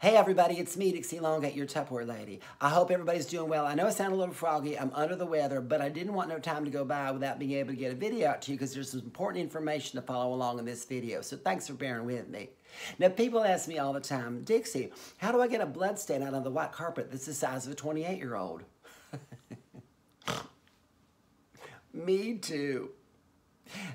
Hey everybody, it's me, Dixie Longate, your Tupperware lady. I hope everybody's doing well. I know I sound a little froggy, I'm under the weather, but I didn't want no time to go by without being able to get a video out to you because there's some important information to follow along in this video, so thanks for bearing with me. Now people ask me all the time, Dixie, how do I get a blood stain out of the white carpet that's the size of a 28-year-old? Me too.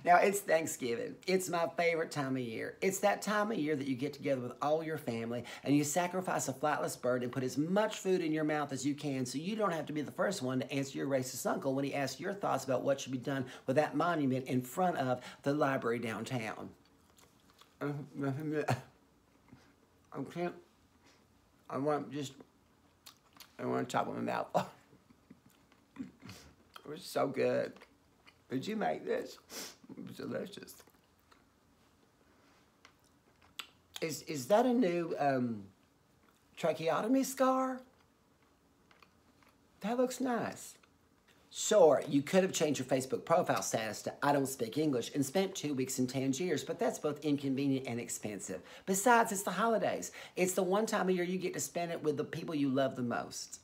Now, it's Thanksgiving. It's my favorite time of year. It's that time of year that you get together with all your family and you sacrifice a flightless bird and put as much food in your mouth as you can so you don't have to be the first one to answer your racist uncle when he asks your thoughts about what should be done with that monument in front of the library downtown. I want to chop my mouth off. It was so good. Did you make this? It was delicious. Is that a new tracheotomy scar? That looks nice. Sure, you could have changed your Facebook profile status to I don't speak English and spent 2 weeks in Tangiers, but that's both inconvenient and expensive. Besides, it's the holidays. It's the one time of year you get to spend it with the people you love the most.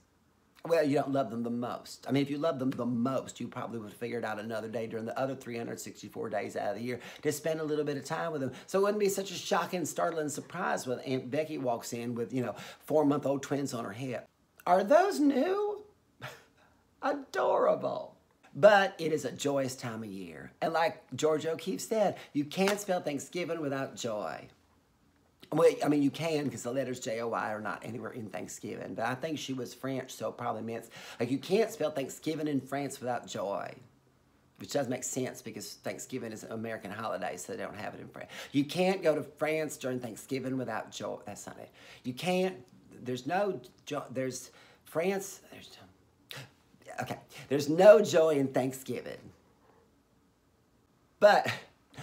Well, you don't love them the most. I mean, if you love them the most, you probably would figure it out another day during the other 364 days out of the year to spend a little bit of time with them. So it wouldn't be such a shocking, startling surprise when Aunt Becky walks in with, 4-month-old twins on her hip. Are those new? Adorable. But it is a joyous time of year. And like George O'Keeffe said, you can't spell Thanksgiving without joy. Well, I mean, you can because the letters J-O-Y are not anywhere in Thanksgiving. But I think she was French, so it probably meant, like, you can't spell Thanksgiving in France without joy. Which does make sense because Thanksgiving is an American holiday, so they don't have it in France. You can't go to France during Thanksgiving without joy. That's not it. You can't, there's no joy, there's no joy in Thanksgiving. But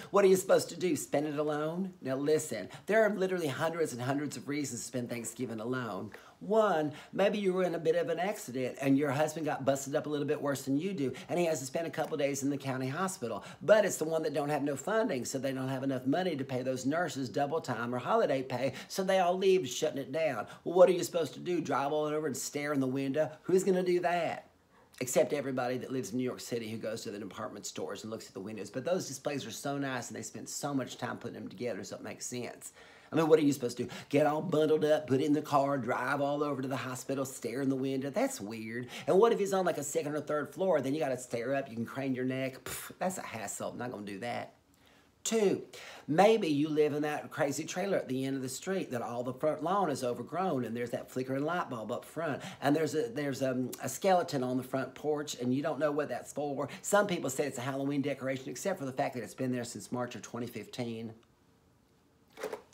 what are you supposed to do? Spend it alone? Now listen, there are literally hundreds and hundreds of reasons to spend Thanksgiving alone. One, maybe you were in a bit of an accident and your husband got busted up a little bit worse than you do and he has to spend a couple days in the county hospital. But it's the one that don't have no funding, so they don't have enough money to pay those nurses double time or holiday pay, so they all leave shutting it down. Well, what are you supposed to do? Drive all over and stare in the window? Who's going to do that? Except everybody that lives in New York City who goes to the department stores and looks at the windows. But those displays are so nice and they spend so much time putting them together so it makes sense. I mean, what are you supposed to do? Get all bundled up, put it in the car, drive all over to the hospital, stare in the window? That's weird. And what if he's on like a second or third floor? Then you got to stare up, you can crane your neck. Pff, that's a hassle. I'm not going to do that. 2, maybe you live in that crazy trailer at the end of the street that all the front lawn is overgrown and there's that flickering light bulb up front and there's a skeleton on the front porch and you don't know what that's for. Some people say it's a Halloween decoration except for the fact that it's been there since March of 2015.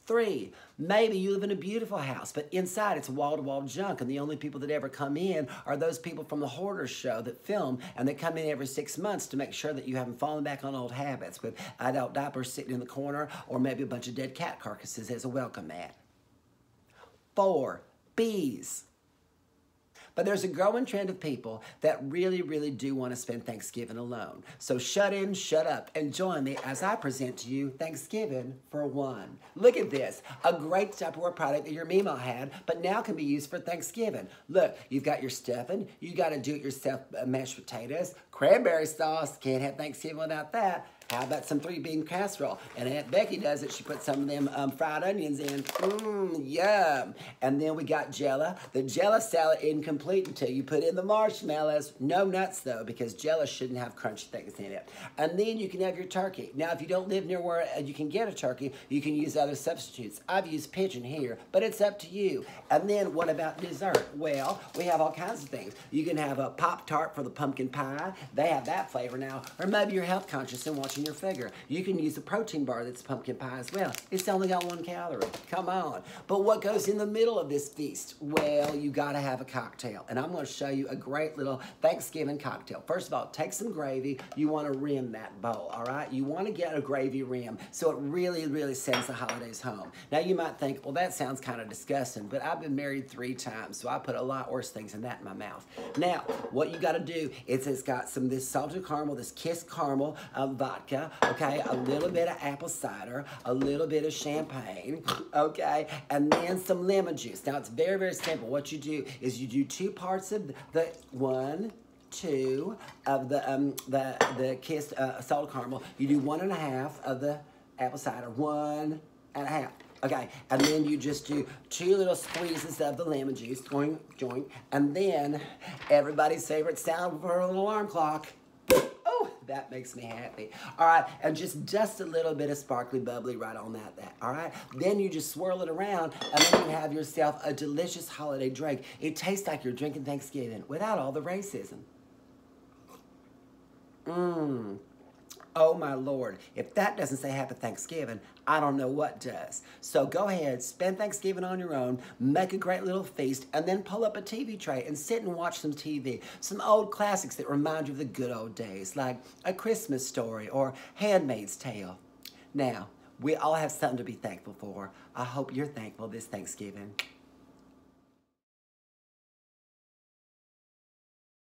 3, maybe you live in a beautiful house, but inside it's wall-to-wall junk, and the only people that ever come in are those people from the Hoarders show that film, and they come in every 6 months to make sure that you haven't fallen back on old habits with adult diapers sitting in the corner or maybe a bunch of dead cat carcasses as a welcome mat. 4, bees. But there's a growing trend of people that really, really do want to spend Thanksgiving alone. So shut in, shut up, and join me as I present to you Thanksgiving for One. Look at this, a great Tupperware product that your Mima had, but now can be used for Thanksgiving. Look, you've got your stuffing, you got to do-it-yourself mashed potatoes, cranberry sauce, can't have Thanksgiving without that. How about some 3-bean casserole? And Aunt Becky does it. She puts some of them fried onions in. Yum. And then we got Jell-O. The Jell-O salad isn't complete until you put in the marshmallows. No nuts, though, because Jell-O shouldn't have crunchy things in it. And then you can have your turkey. Now, if you don't live near where you can get a turkey, you can use other substitutes. I've used pigeon here, but it's up to you. And then what about dessert? Well, we have all kinds of things. You can have a Pop-Tart for the pumpkin pie. They have that flavor now. Or maybe you're health conscious and watching your figure. You can use a protein bar that's pumpkin pie as well. It's only got 1 calorie. Come on. But what goes in the middle of this feast? Well, you got to have a cocktail. And I'm going to show you a great little Thanksgiving cocktail. First of all, take some gravy. You want to rim that bowl, all right? You want to get a gravy rim so it really, really sends the holidays home. Now, you might think, well, that sounds kind of disgusting, but I've been married 3 times, so I put a lot worse things than that in my mouth. Now, what you got to do is it's got some of this salted caramel, this kissed caramel vodka, okay, a little bit of apple cider, a little bit of champagne, okay, and then some lemon juice. Now, it's very, very simple. What you do is you do 2 parts of the 1, 2 of the kissed salted caramel. You do 1 1/2 of the apple cider, 1 1/2. Okay, and then you just do 2 little squeezes of the lemon juice, joink, joink, and then everybody's favorite sound for an alarm clock. Oh, that makes me happy. All right, and just dust a little bit of sparkly bubbly right on that, all right? Then you just swirl it around, and then you have yourself a delicious holiday drink. It tastes like you're drinking Thanksgiving without all the racism. Mmm. Oh, my Lord. If that doesn't say Happy Thanksgiving, I don't know what does. So go ahead, spend Thanksgiving on your own, make a great little feast, and then pull up a TV tray and sit and watch some TV. Some old classics that remind you of the good old days, like A Christmas Story or Handmaid's Tale. Now, we all have something to be thankful for. I hope you're thankful this Thanksgiving.